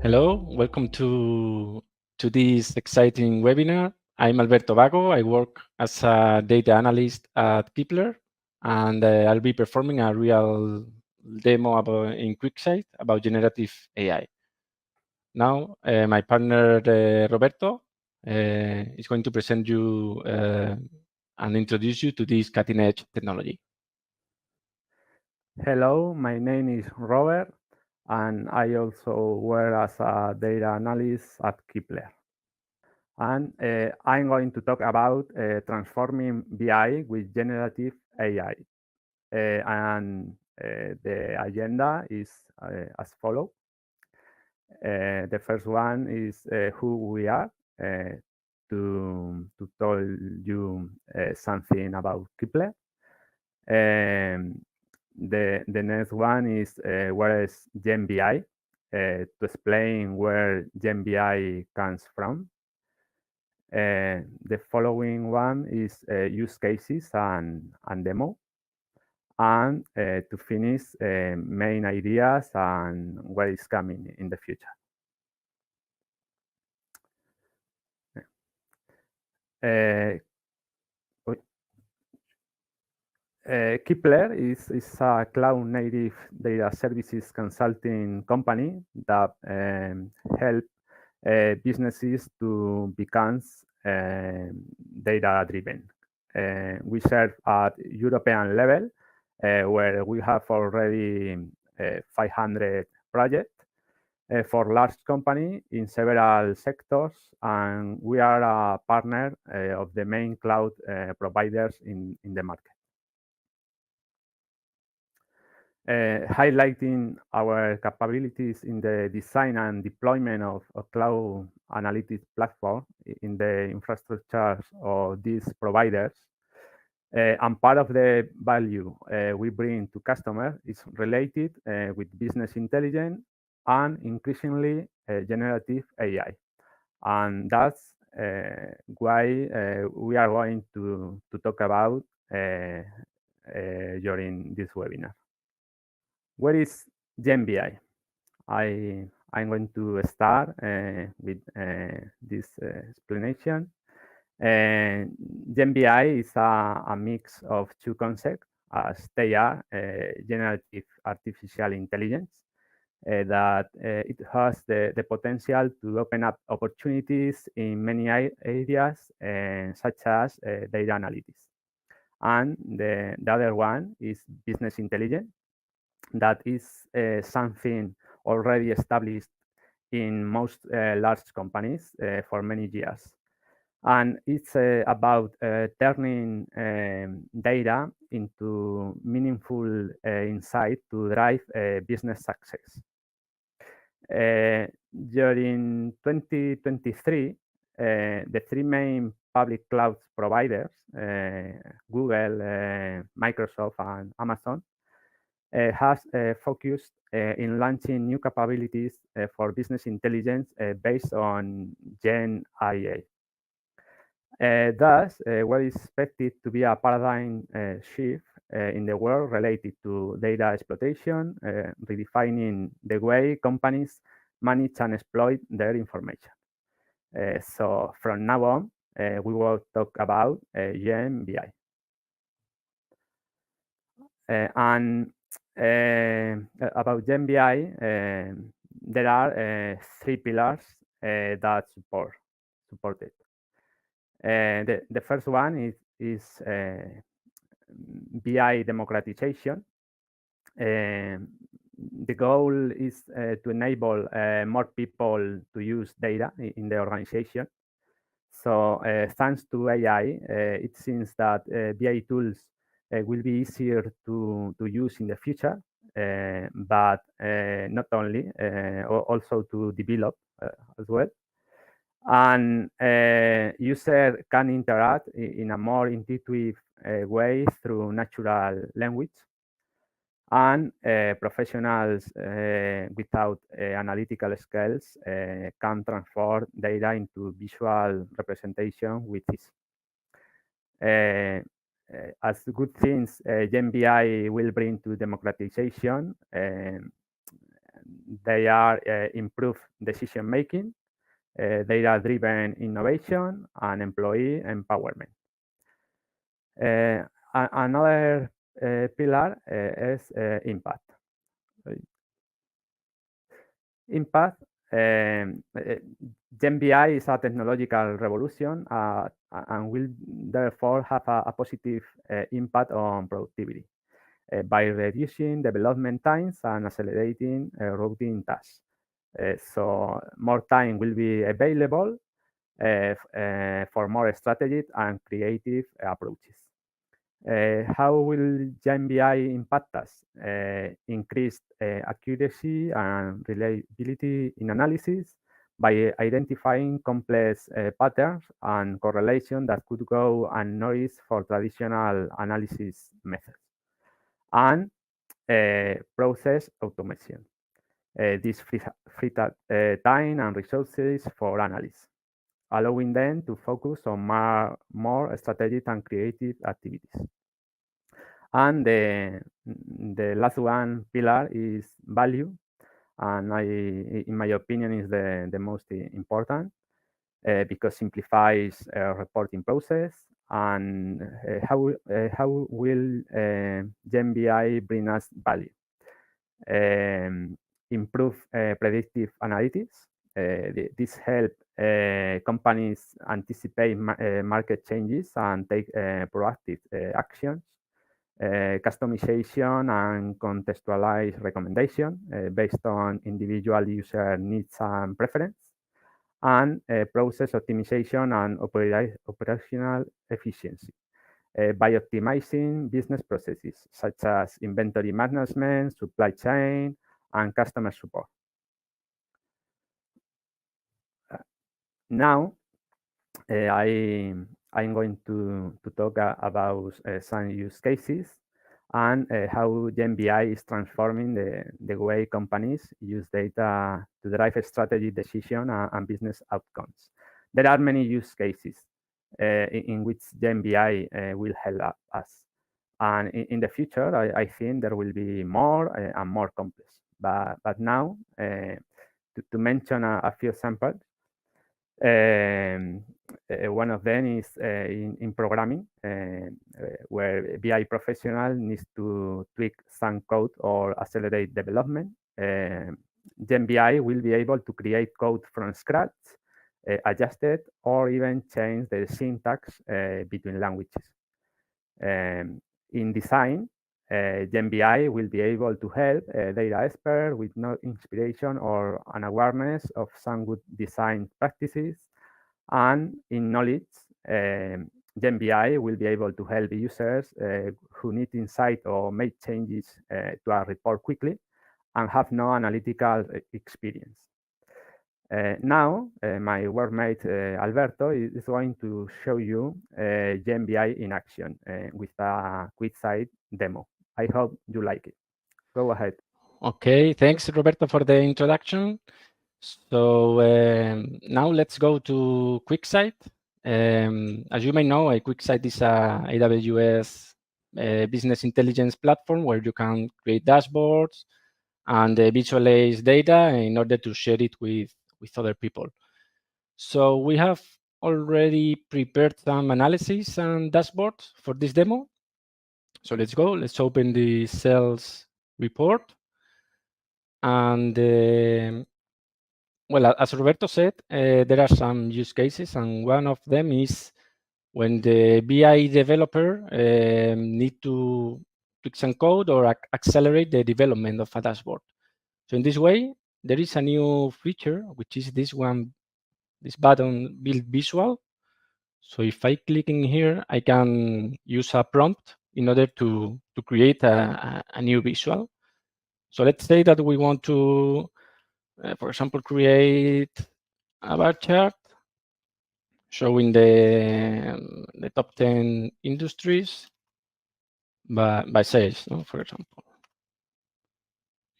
Hello, welcome to this exciting webinar. I'm Alberto Bago. I work as a data analyst at Keepler, and I'll be performing a real demo in QuickSight about generative AI. Now, my partner Roberto is going to present you and introduce you to this cutting-edge technology. Hello, my name is Robert, and I also work as a data analyst at Keepler. And I'm going to talk about transforming BI with generative AI. The agenda is as follows. The first one is who we are, to tell you something about Keepler. The next one is where is GenBI, to explain where GenBI comes from. The following one is use cases and demo. And to finish, main ideas and what is coming in the future. Keepler is a cloud-native data services consulting company that help businesses to become data-driven. We serve at European level, where we have already 500 projects for large company in several sectors, and we are a partner of the main cloud providers in the market. Highlighting our capabilities in the design and deployment of a cloud analytics platform in the infrastructure of these providers. And part of the value we bring to customers is related with business intelligence and increasingly generative AI. And that's why we are going to talk about during this webinar. What is GenBI? I'm going to start with this explanation. GenBI is a mix of two concepts, as they are generative artificial intelligence, that it has the potential to open up opportunities in many areas, such as data analytics. And the other one is business intelligence, that is something already established in most large companies for many years. And it's about turning data into meaningful insight to drive business success. During 2023, the three main public cloud providers, Google, Microsoft, and Amazon, has focused in launching new capabilities for business intelligence based on GenAI. Thus, what is expected to be a paradigm shift in the world related to data exploitation, redefining the way companies manage and exploit their information. So from now on, we will talk about GenBI. And about GenBI, there are three pillars that support it. The first one is BI democratization. The goal is to enable more people to use data in the organization. So thanks to AI, it seems that BI tools will be easier to use in the future, but not only, also to develop as well. And user can interact in a more intuitive way through natural language. And professionals without analytical skills can transform data into visual representation with ease. As good things GenBI will bring to democratization, they are improved decision making, data-driven innovation, and employee empowerment. Another pillar is impact. Impact. GenBI is a technological revolution and will therefore have a positive impact on productivity by reducing development times and accelerating routine tasks. So more time will be available for more strategic and creative approaches. How will GenBI impact us? Increased accuracy and reliability in analysis by identifying complex patterns and correlation that could go unnoticed for traditional analysis methods. And process automation. This free time and resources for analysts, allowing them to focus on more strategic and creative activities. And the last one pillar is value, and in my opinion, is the most important because simplifies reporting process. And how will GenBI bring us value? Improve predictive analytics. This help companies anticipate market changes and take proactive actions. Customization and contextualized recommendation based on individual user needs and preference, and process optimization and operational efficiency by optimizing business processes such as inventory management, supply chain, and customer support. Now, I'm going to talk about some use cases and how GenBI is transforming the way companies use data to drive a strategy decision and business outcomes. There are many use cases in which GenBI will help us. And in the future, I think there will be more and more complex. But now, to mention a few samples, one of them is in programming, where BI professional needs to tweak some code or accelerate development. GenBI will be able to create code from scratch, adjust it, or even change the syntax between languages. In design, GenBI will be able to help a data expert with no inspiration or an awareness of some good design practices. And in knowledge, GenBI will be able to help users who need insight or make changes to a report quickly and have no analytical experience. Now, my workmate Alberto is going to show you GenBI in action with a QuickSight demo. I hope you like it. Go ahead. Okay, thanks, Roberto, for the introduction. So now let's go to QuickSight. As you may know, QuickSight is a AWS business intelligence platform where you can create dashboards and visualize data in order to share it with other people. So we have already prepared some analysis and dashboards for this demo. So let's go. Let's open the sales report. And well, as Roberto said, there are some use cases, and one of them is when the BI developer need to tweak some code or accelerate the development of a dashboard. So in this way, there is a new feature, which is this one, this button, Build Visual. So if I click in here, I can use a prompt in order to create a new visual. So let's say that we want to, for example, create a bar chart showing the top 10 industries by sales, no, for example.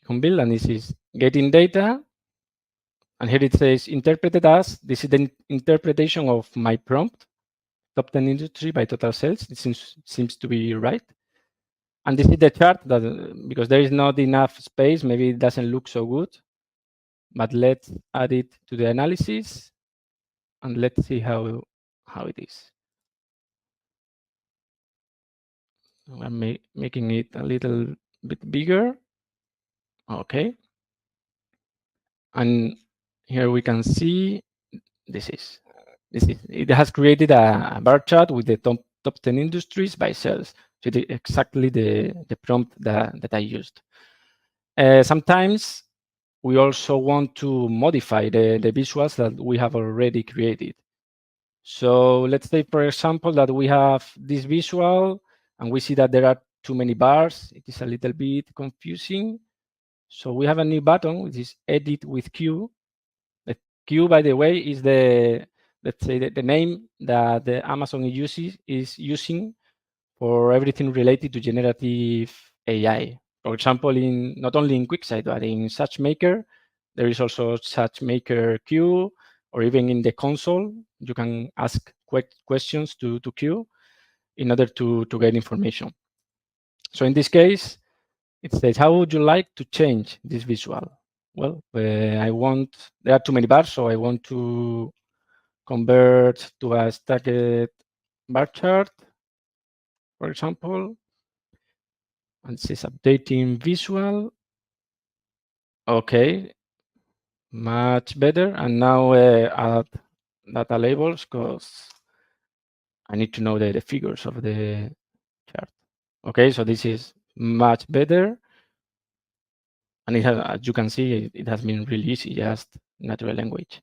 You can build, and this is getting data. And here it says interpreted as, this is the interpretation of my prompt, top 10 industry by total sales. It seems to be right. And this is the chart that, because there is not enough space, maybe it doesn't look so good. But let's add it to the analysis and let's see how it is. I'm making it a little bit bigger. Okay. And here we can see it has created a bar chart with the top 10 industries by sales. So exactly the prompt that I used. Sometimes we also want to modify the visuals that we have already created. So let's say, for example, that we have this visual and we see that there are too many bars. It is a little bit confusing. So we have a new button, which is Edit with Q. The Q, by the way, is let's say the name that the Amazon is using for everything related to generative AI. For example, not only in QuickSight, but in SageMaker, there is also SageMaker Q, or even in the console, you can ask questions to Q in order to get information. So in this case, it says, how would you like to change this visual? Well, there are too many bars, so I want to convert to a stacked bar chart, for example. And it says updating visual. Okay, much better. And now add data labels because I need to know the figures of the chart. Okay, so this is much better. And it has, as you can see, it has been really easy, just natural language.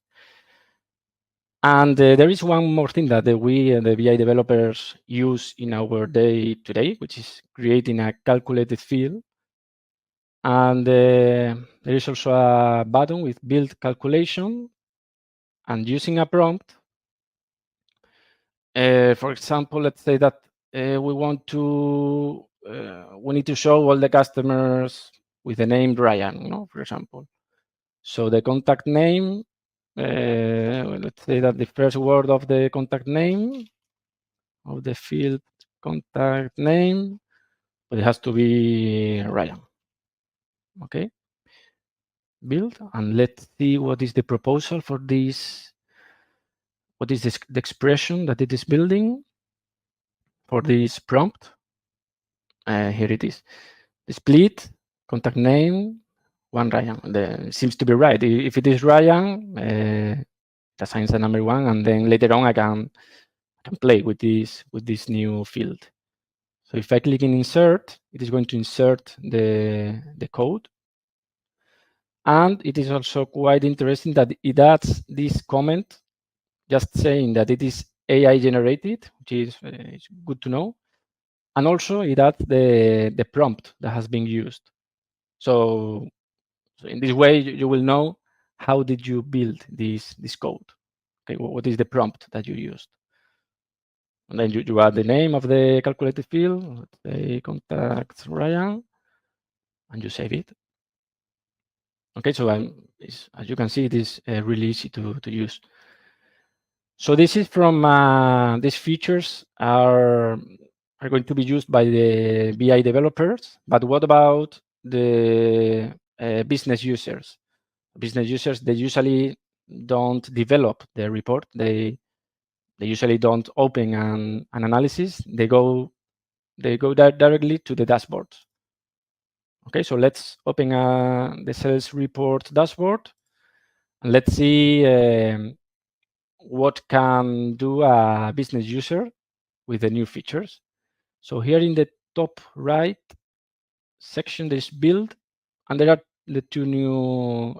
And there is one more thing that we, the BI developers, use in our day-to-day, which is creating a calculated field. And there is also a button with build calculation. And using a prompt, for example, let's say that we need to show all the customers with the name Ryan, for example. So the contact name, let's say that the first word of the contact name of the field contact name, but it has to be Ryan. Okay. Build, and let's see what is the proposal for this. What is this, the expression that it is building for this prompt? Here it is. The split, contact name, one Ryan. Seems to be right. If it is Ryan, it assigns the number one, and then later on I can play with this new field. So if I click in insert, it is going to insert the code. And it is also quite interesting that it adds this comment just saying that it is AI generated, which is it's good to know. And also it adds the prompt that has been used. So in this way, you will know how did you build this code. Okay, what is the prompt that you used? And then you add the name of the calculated field, let's say contact Ryan, and you save it. Okay, so as you can see, it is really easy to use. So this is from these features are going to be used by the BI developers. But what about the business users? Business users, they usually don't develop the report. They usually don't open an analysis. They go directly to the dashboard. Okay, so let's open the sales report dashboard, and let's see what can do a business user with the new features. So here in the top right section, there's build, and there are the two new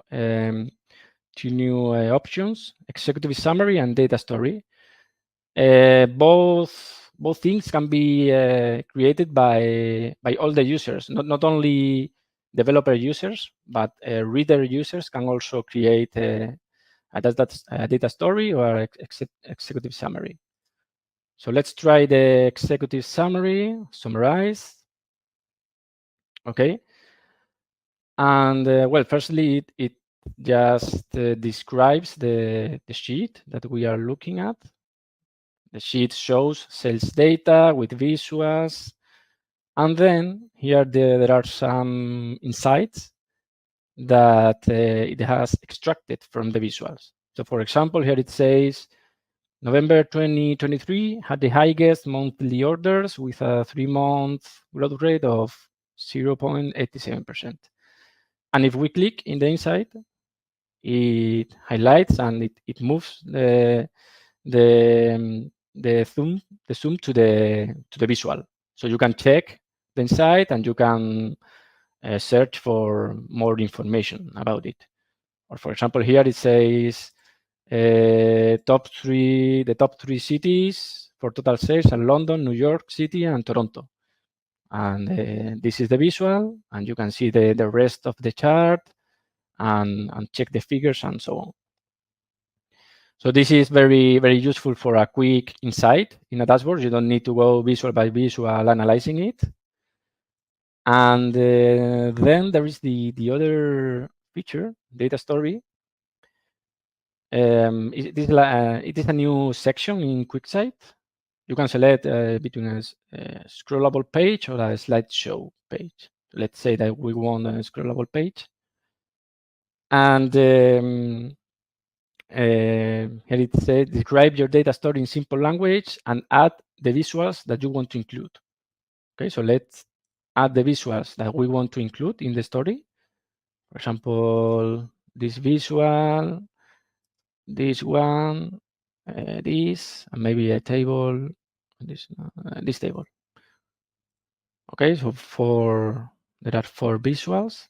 options: executive summary and data story. Both things can be created by all the users, not only developer users, but reader users can also create a data story or executive summary. So let's try the executive summary, summarize. Okay. And well, firstly, it just describes the sheet that we are looking at. The sheet shows sales data with visuals. And then here there are some insights that it has extracted from the visuals. So for example, here it says November 2023 had the highest monthly orders with a 3-month growth rate of 0.87%. And if we click in the inside, it highlights and it moves the zoom to the visual. So you can check the inside and you can search for more information about it. Or for example, here it says the top three cities for total sales are London, New York City, and Toronto. And this is the visual, and you can see the rest of the chart and check the figures and so on. So this is very, very useful for a quick insight in a dashboard. You don't need to go visual by visual analyzing it. And then there is the other feature, data story. It is a new section in QuickSight. You can select between a scrollable page or a slideshow page. Let's say that we want a scrollable page. And here it says, describe your data story in simple language and add the visuals that you want to include. Okay, so let's add the visuals that we want to include in the story. For example, this visual, this one, this, and maybe a table, this table. Okay, so there are 4 visuals.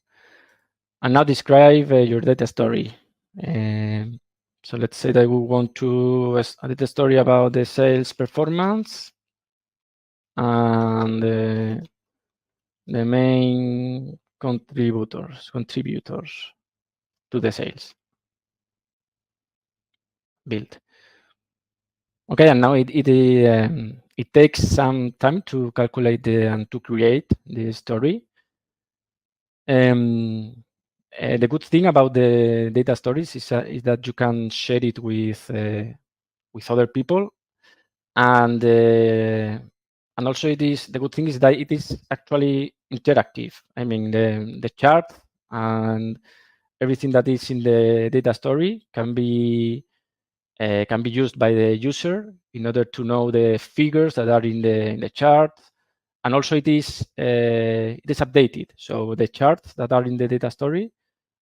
And now describe your data story. So let's say that we want to add a story about the sales performance and the main contributors to the sales build. Okay, and now it takes some time to calculate and to create the story. The good thing about the data stories is that you can share it with other people, and also the good thing is that it is actually interactive. I mean, the chart and everything that is in the data story can be used by the user in order to know the figures that are in the chart. And also it is updated. So the charts that are in the data story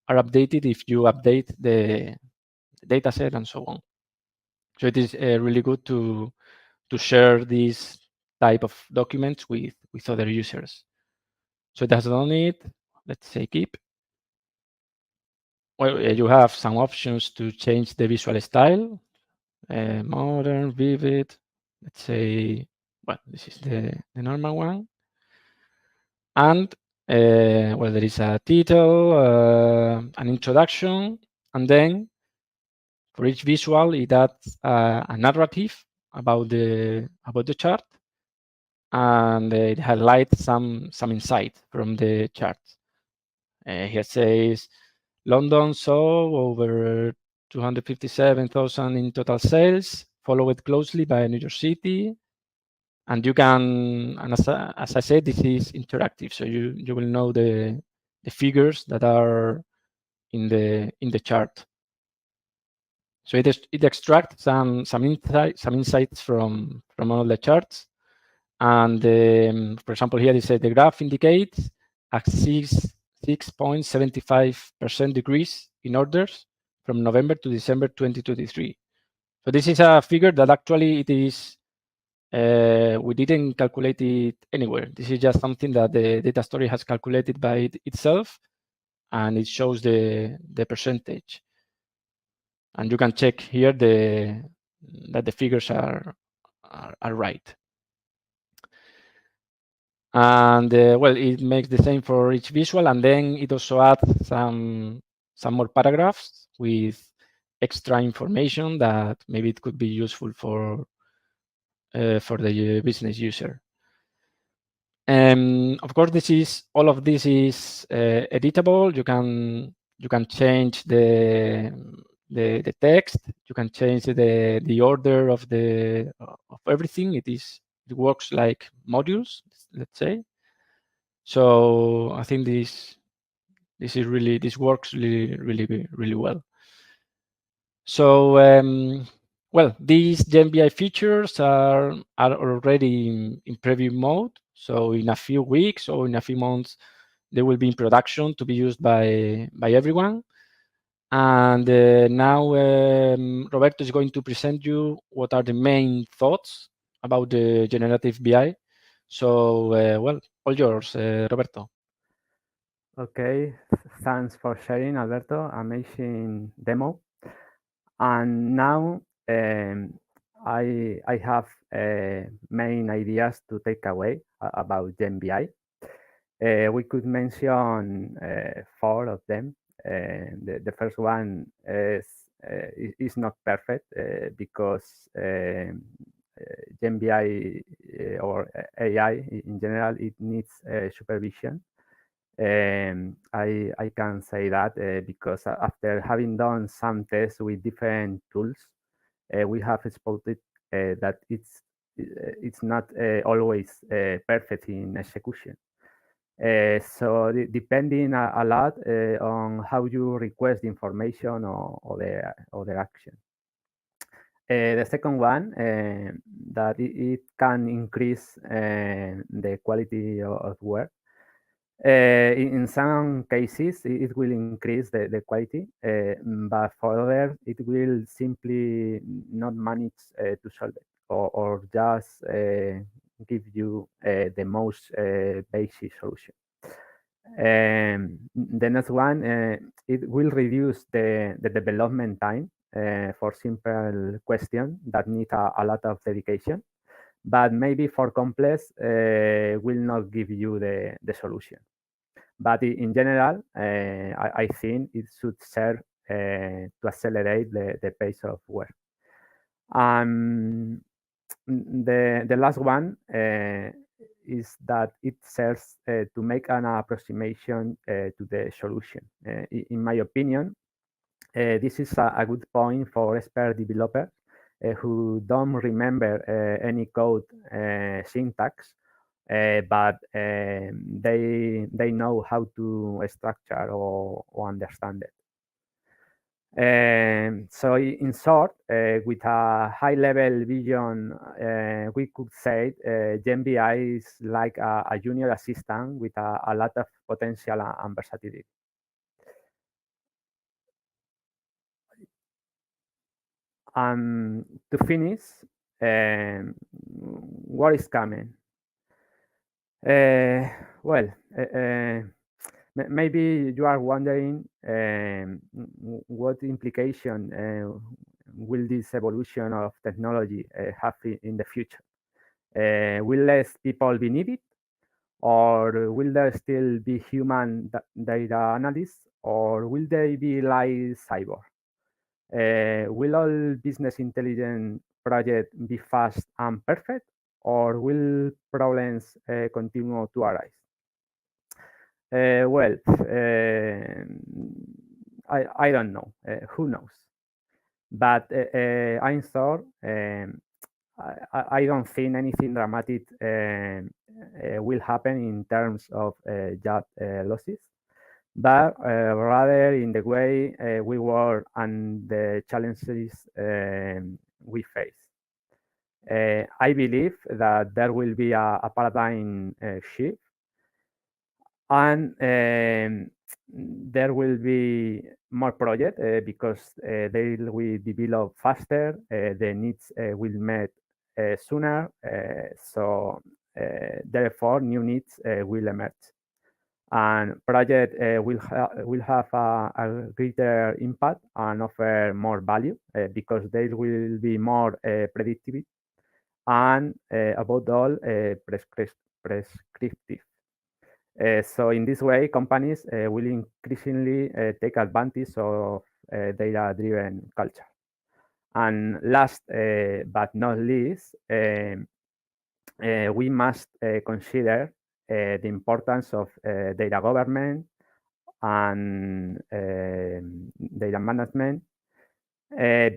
are updated if you update the data set and so on. So it is really good to share these type of documents with other users. So it has done it. Let's say keep. Well, you have some options to change the visual style. Modern, vivid. Let's say, well, this is the normal one. And well, there is a title, an introduction, and then for each visual, it adds a narrative about the chart, and it highlights some insight from the chart. Here it says London saw over 257,000 in total sales, followed closely by New York City. And you can, and as I said, this is interactive, so you will know the figures that are in the chart. So it extracts some insights from all the charts. And for example, here it says the graph indicates a 6.75% decrease in orders from November to December 2023. So this is a figure that actually it is we didn't calculate it anywhere. This is just something that the data story has calculated by itself, and it shows the percentage. And you can check here that the figures are right. And well, it makes the same for each visual, and then it also adds some more paragraphs with extra information that maybe it could be useful for the business user. Of course, all of this is editable. You can change the text. You can change the order of everything. It works like modules, let's say. So I think this works really well. So well, these GenBI features are already in preview mode. So in a few weeks or in a few months, they will be in production to be used by everyone. And now Roberto is going to present you what are the main thoughts about the generative BI. So well, all yours, Roberto. Okay, thanks for sharing, Alberto. Amazing demo. And now I have main ideas to take away about GenBI. We could mention four of them. The first one is not perfect because GenBI or AI in general, it needs supervision. I can say that because after having done some tests with different tools, we have spotted that it's not always perfect in execution. So depending a lot on how you request information or the action. The second one, that it can increase the quality of work. In some cases, it will increase the quality, but for others, it will simply not manage to solve it or just give you the most basic solution. The next one, it will reduce the development time for simple questions that need a lot of dedication, but maybe for complex will not give you the solution. But in general, I think it should serve to accelerate the pace of work. The last one is that it serves to make an approximation to the solution. In my opinion, this is a good point for expert developers who don't remember any code syntax, but they know how to structure or understand it. So in short, with a high-level vision, we could say GenBI is like a junior assistant with a lot of potential and versatility. To finish, what is coming? Well, maybe you are wondering what implication will this evolution of technology have in the future? Will less people be needed? Or will there still be human data analysts? Or will they be like cyber? Will all business intelligence projects be fast and perfect? Or will problems continue to arise? Well, I don't know. Who knows? But I'm sure I don't think anything dramatic will happen in terms of job losses, but rather in the way we work and the challenges we face. I believe that there will be a paradigm shift, and there will be more projects because they will develop faster, the needs will met sooner, so therefore new needs will emerge. And project will have a greater impact and offer more value because they will be more predictive and above all prescriptive. So in this way, companies will increasingly take advantage of data-driven culture. And last but not least, we must consider the importance of data government and data management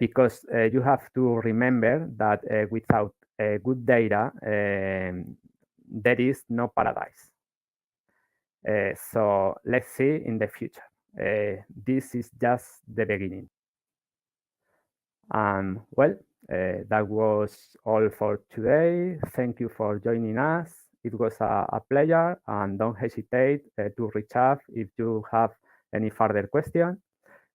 because you have to remember that without good data, there is no paradise. So let's see in the future. This is just the beginning. Well, that was all for today. Thank you for joining us. It was a pleasure, and don't hesitate to reach out if you have any further questions.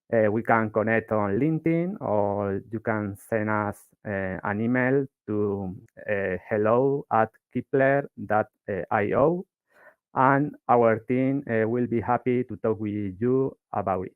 We can connect on LinkedIn, or you can send us an email to hello@keepler.io, and our team will be happy to talk with you about it.